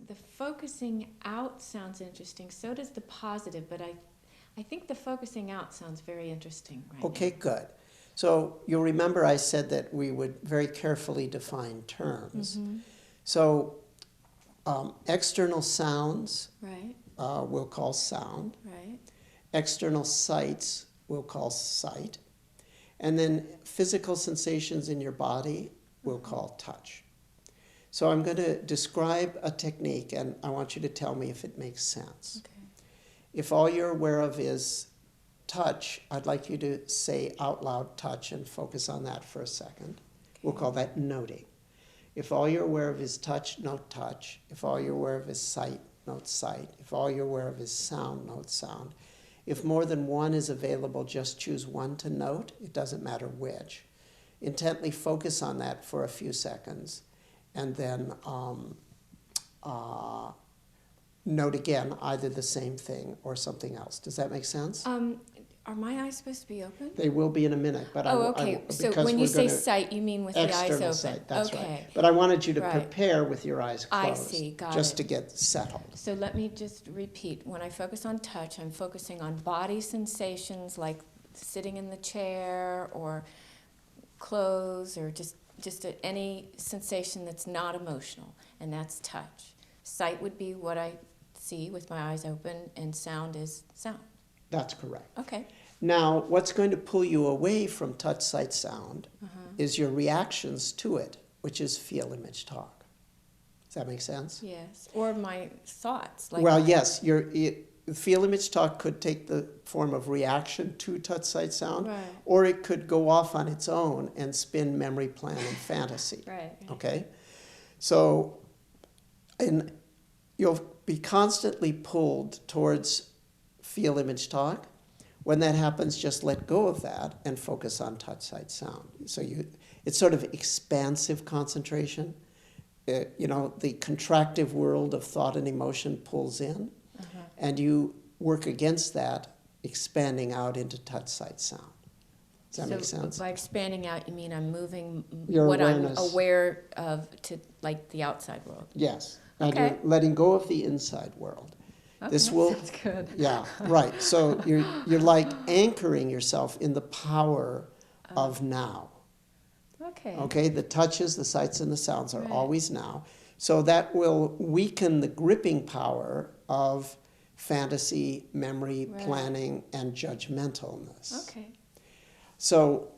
the focusing out sounds interesting. So does the positive, but I think the focusing out sounds very interesting right Okay, now. good. So you'll remember I said that we would very carefully define terms. Mm-hmm. So external sounds Right, we'll call sound. right. External sights we'll call sight. And then physical sensations in your body we'll call touch. So I'm going to describe a technique, and I want you to tell me if it makes sense. Okay. If all you're aware of is touch, I'd like you to say out loud touch and focus on that for a second. We'll call that noting. If all you're aware of is touch, note touch. If all you're aware of is sight, note sight. If all you're aware of is sound, note sound. If more than one is available, just choose one to note. It doesn't matter which. Intently focus on that for a few seconds, and then note again either the same thing or something else. Does that make sense? Are my eyes supposed to be open? They will be in a minute, but Okay. So because when we're you say gonna- sight, you mean with the eyes external open? sight, that's okay. right. But I wanted you to Right. prepare with your eyes closed. I see, got just it. to get settled. So let me just repeat. When I focus on touch, I'm focusing on body sensations like sitting in the chair or clothes or just any sensation that's not emotional, and that's touch. Sight would be what I see with my eyes open, and sound is sound. That's correct. Okay. Now, what's going to pull you away from touch, sight, sound is your reactions to it, which is feel, image, talk. Does that make sense? Yes. Or my thoughts. Like Well, yes. Feel, image, talk could take the form of reaction to touch, sight, sound, Right. or it could go off on its own and spin memory, plan, and fantasy. Right. Okay? So, and you'll be constantly pulled towards feel, image, talk. When that happens, just let go of that and focus on touch, sight, sound. So it's sort of expansive concentration. The contractive world of thought and emotion pulls in, and you work against that, expanding out into touch, sight, sound. Does that make sense? By expanding out, you mean I'm moving Your what awareness. I'm aware of to like the outside world. Yes. And Okay. you're letting go of the inside world. Okay, This will, sounds good. yeah, right. So you're like anchoring yourself in the power of now. Okay. Okay, the touches, the sights, and the sounds are Right. always now. So that will weaken the gripping power of fantasy, memory, Right. planning, and judgmentalness. Okay. So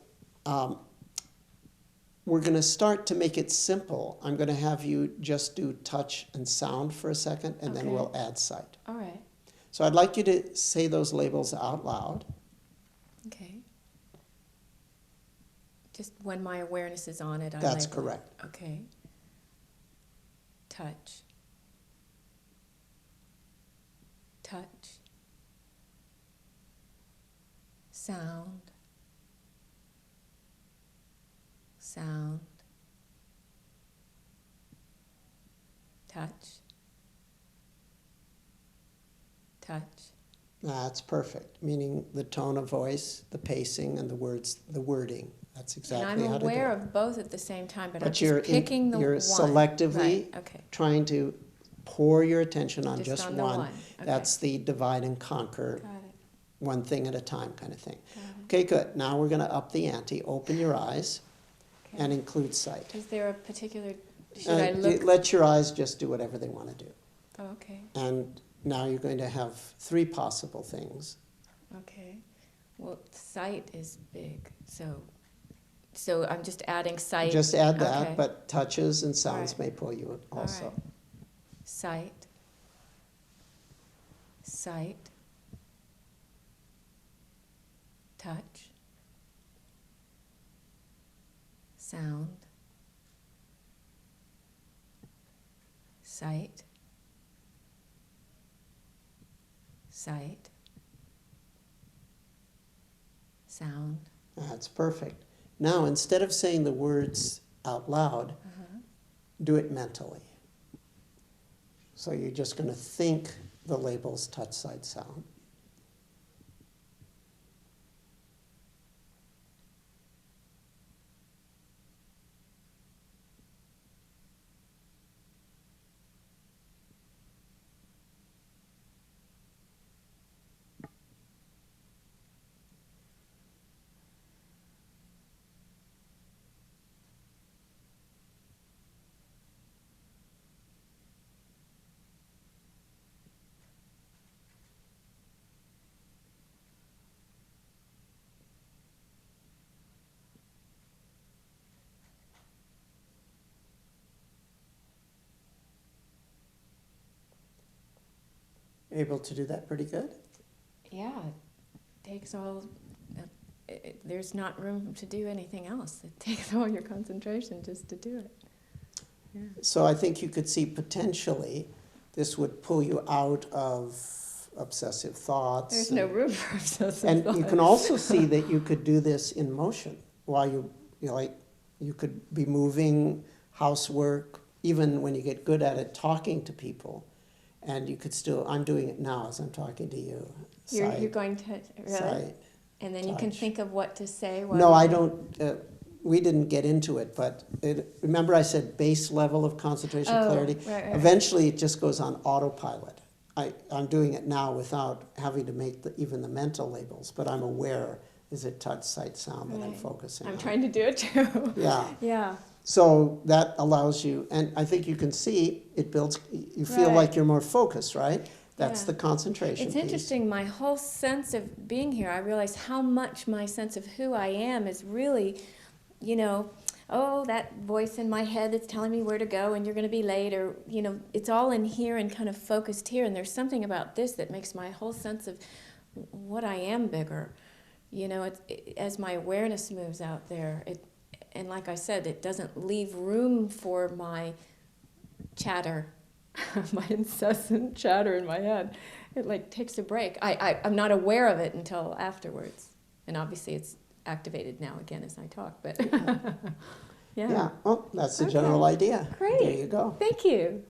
we're going to start to make it simple. I'm going to have you just do touch and sound for a second, and then Okay. we'll add sight. All right. So I'd like you to say those labels out loud. Okay. Just when my awareness is on it, I That's label it. correct. Okay. Touch. Touch. Sound. Sound. Touch. Touch. That's perfect, meaning the tone of voice, the pacing, and the words, the wording. That's exactly And how I'm to do aware it. of both at the same time, but I'm But you're just picking the you're one. selectively Right. Okay. trying to pour your attention on Just just on the one. one. Okay. That's the divide and conquer, Got it. one thing at a time kind of thing. Got it. Okay, good. Now we're going to up the ante. Open your eyes Okay. and include sight. Is there a particular? Should I look? Let your eyes just do whatever they want to do. Oh, okay. And now you're going to have three possible things. Okay. Well, sight is big, so I'm just adding sight. Just add that, Okay. but touches and sounds Right. may pull you also. All right. Sight. Sight. Touch. Sound. Sight. Sight. Sound. That's perfect. Now, instead of saying the words out loud, do it mentally. So you're just going to think the labels touch, sight, sound. able to do that pretty good? Yeah, it takes all, there's not room to do anything else. It takes all your concentration just to do it. Yeah. So I think you could see potentially this would pull you out of obsessive thoughts. There's no room for obsessive And thought. you can also see that you could do this in motion while you know, like you could be moving, housework, even when you get good at it, talking to people. And you could still, I'm doing it now as I'm talking to you. You're going to, really? Sight, And then you can touch. think of what to say. No, I don't, we didn't get into it, but remember I said base level of concentration, clarity? Right. Eventually it just goes on autopilot. I'm doing it now without having to make even the mental labels, but I'm aware, is it touch, sight, sound that I'm Right. focusing I'm on. trying to do it too. Yeah. Yeah. So that allows you, and I think you can see it builds, you feel Right. like you're more focused, right? That's Yeah. the concentration It's piece. interesting, my whole sense of being here, I realize how much my sense of who I am is really, you know, oh, that voice in my head that's telling me where to go and you're going to be late, or, you know, it's all in here and kind of focused here. And there's something about this that makes my whole sense of what I am bigger. You know, as my awareness moves out there, and like I said, it doesn't leave room for my chatter, my incessant chatter in my head. It like takes a break. I'm not aware of it until afterwards. And obviously it's activated now again as I talk, but Yeah, well, that's the general idea. Great. There you go. Thank you.